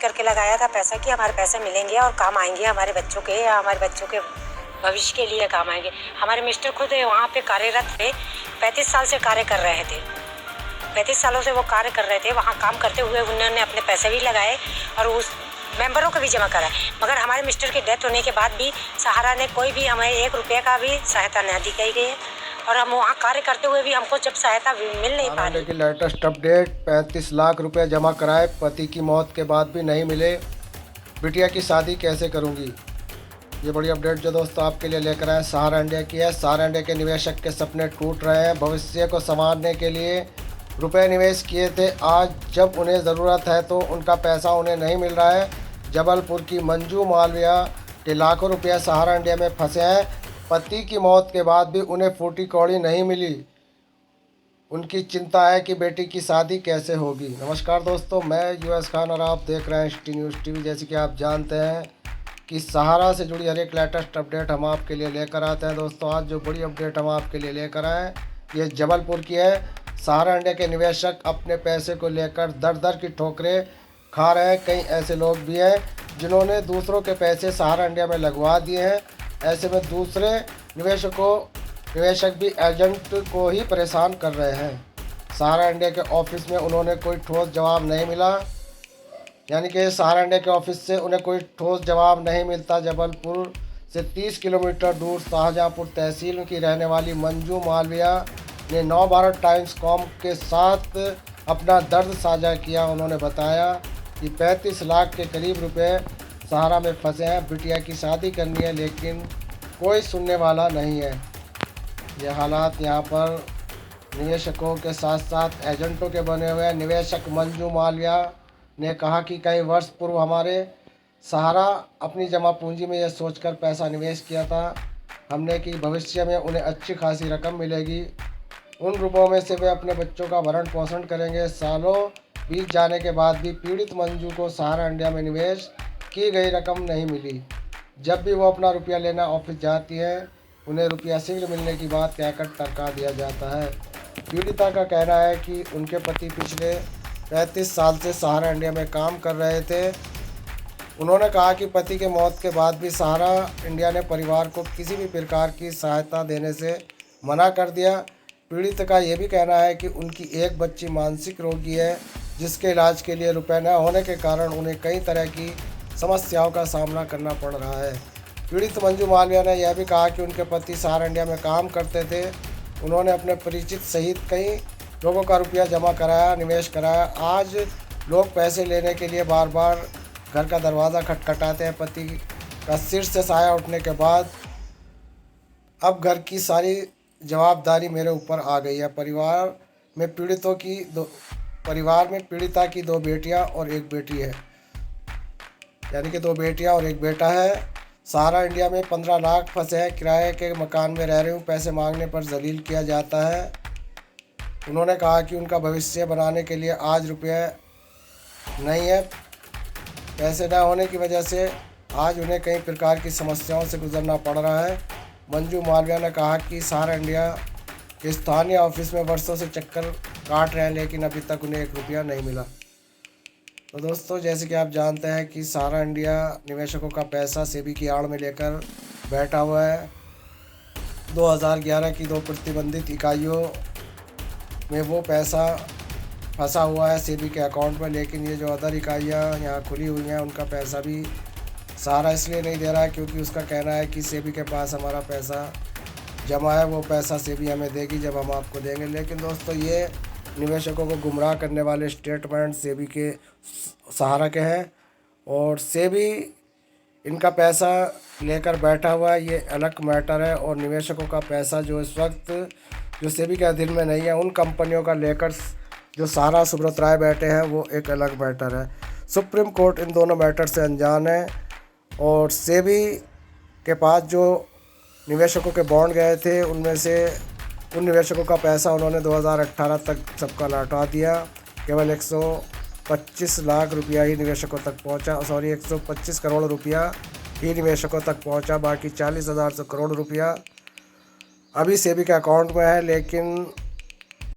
करके लगाया था पैसा कि हमारे पैसे मिलेंगे और काम आएंगे हमारे बच्चों के या हमारे बच्चों के भविष्य के लिए काम आएंगे। हमारे मिस्टर खुद वहाँ पे कार्यरत थे, 35 साल से कार्य कर रहे थे, 35 सालों से वो कार्य कर रहे थे। वहाँ काम करते हुए उन्होंने अपने पैसे भी लगाए और उस मेंबरों को भी जमा कराए, मगर हमारे मिस्टर की डेथ होने के बाद भी सहारा ने कोई भी हमें 1 रुपये का भी सहायता नहीं दी गई है और हम वहाँ कार्य करते हुए भी हमको जब सहायता मिल नहीं पा रही। लेटेस्ट अपडेट, 35 लाख रुपए जमा कराए, पति की मौत के बाद भी नहीं मिले, बिटिया की शादी कैसे करूंगी। ये बड़ी अपडेट जो दोस्तों आपके लिए लेकर आए सहारा इंडिया की है। सहारा इंडिया के निवेशक के सपने टूट रहे हैं। भविष्य को संवारने के लिए रुपए निवेश किए थे, आज जब उन्हें ज़रूरत है तो उनका पैसा उन्हें नहीं मिल रहा है। जबलपुर की मंजू मालविया के लाखों रुपया सहारा इंडिया में फंसे हैं। पति की मौत के बाद भी उन्हें फूटी कौड़ी नहीं मिली। उनकी चिंता है कि बेटी की शादी कैसे होगी। नमस्कार दोस्तों, मैं यूएस खान और आप देख रहे हैं सिटी न्यूज़ टीवी। जैसे कि आप जानते हैं कि सहारा से जुड़ी हर एक लेटेस्ट अपडेट हम आपके लिए लेकर आते हैं। दोस्तों आज जो बड़ी अपडेट हम आपके लिए लेकर आए ये जबलपुर की है। सहारा इंडिया के निवेशक अपने पैसे को लेकर दर दर की ठोकरें खा रहे हैं। कई ऐसे लोग भी हैं जिन्होंने दूसरों के पैसे सहारा इंडिया में लगवा दिए हैं। ऐसे में दूसरे निवेशक भी एजेंट को ही परेशान कर रहे हैं। सहारा इंडिया के ऑफिस में उन्होंने कोई ठोस जवाब नहीं मिला, यानी कि सहारा इंडिया के ऑफिस से उन्हें कोई ठोस जवाब नहीं मिलता। जबलपुर से 30 किलोमीटर दूर शाहजहाँपुर तहसील की रहने वाली मंजू मालविया ने नवभारत टाइम्स कॉम के साथ अपना दर्द साझा किया। उन्होंने बताया कि 35 लाख के करीब रुपए सहारा में फंसे हैं। बिटिया की शादी करनी है लेकिन कोई सुनने वाला नहीं है। ये हालात यहाँ पर निवेशकों के साथ साथ एजेंटों के बने हुए हैं। निवेशक मंजू मालविया ने कहा कि कई वर्ष पूर्व हमारे सहारा अपनी जमा पूंजी में यह सोचकर पैसा निवेश किया था हमने कि भविष्य में उन्हें अच्छी खासी रकम मिलेगी। उन रुपयों में से वे अपने बच्चों का भरण पोषण करेंगे। सालों बीत जाने के बाद भी पीड़ित मंजू को सहारा इंडिया में निवेश की गई रकम नहीं मिली। जब भी वो अपना रुपया लेना ऑफिस जाती है उन्हें रुपया शीघ्र मिलने की बात कहकर टरका दिया जाता है। पीड़िता का कहना है कि उनके पति पिछले 35 साल से सहारा इंडिया में काम कर रहे थे। उन्होंने कहा कि पति के मौत के बाद भी सहारा इंडिया ने परिवार को किसी भी प्रकार की सहायता देने से मना कर दिया। पीड़ित का ये भी कहना है कि उनकी एक बच्ची मानसिक रोगी है जिसके इलाज के लिए रुपए न होने के कारण उन्हें कई तरह की समस्याओं का सामना करना पड़ रहा है। पीड़ित मंजू मालविया ने यह भी कहा कि उनके पति सहारा इंडिया में काम करते थे। उन्होंने अपने परिचित सहित कई लोगों का रुपया जमा कराया, निवेश कराया। आज लोग पैसे लेने के लिए बार बार घर का दरवाज़ा खटखटाते हैं। पति का सिर से साया उठने के बाद अब घर की सारी जवाबदारी मेरे ऊपर आ गई है। परिवार में पीड़िता की 2 बेटियां और 1 बेटी है, यानी कि 2 बेटियां और 1 बेटा है। सहारा इंडिया में 15 लाख फंसे हैं। किराए के मकान में रह रही हूँ, पैसे मांगने पर जलील किया जाता है। उन्होंने कहा कि उनका भविष्य बनाने के लिए आज रुपये नहीं है। पैसे न होने की वजह से आज उन्हें कई प्रकार की समस्याओं से गुजरना पड़ रहा है। मंजू मालविया ने कहा कि सहारा इंडिया के स्थानीय ऑफिस में वर्षों से चक्कर काट रहे हैं लेकिन अभी तक उन्हें 1 रुपया नहीं मिला। तो दोस्तों जैसे कि आप जानते हैं कि सहारा इंडिया निवेशकों का पैसा सेबी की आड़ में लेकर बैठा हुआ है। 2011 की 2 प्रतिबंधित इकाइयों में वो पैसा फंसा हुआ है सेबी के अकाउंट में, लेकिन ये जो अदर इकाइयाँ यहाँ खुली हुई हैं उनका पैसा भी सहारा इसलिए नहीं दे रहा है क्योंकि उसका कहना है कि सेबी के पास हमारा पैसा जमा है, वो पैसा सेबी हमें देगी जब हम आपको देंगे। लेकिन दोस्तों ये निवेशकों को गुमराह करने वाले स्टेटमेंट सेबी के सहारा के हैं और सेबी इनका पैसा लेकर बैठा हुआ है, ये अलग मैटर है। और निवेशकों का पैसा जो इस वक्त जो सेबी के अधीन में नहीं है उन कंपनियों का लेकर जो सहारा सुब्रत राय बैठे हैं वो एक अलग मैटर है। सुप्रीम कोर्ट इन दोनों मैटर से अनजान है और सेबी के पास जो निवेशकों के बॉन्ड गए थे उनमें से उन निवेशकों का पैसा उन्होंने 2018 तक सबका लौटा दिया। केवल 125 लाख रुपया ही निवेशकों तक पहुंचा, 125 करोड़ रुपया ही निवेशकों तक पहुंचा। बाकी 40,000 करोड़ रुपया अभी सेबी के अकाउंट में है, लेकिन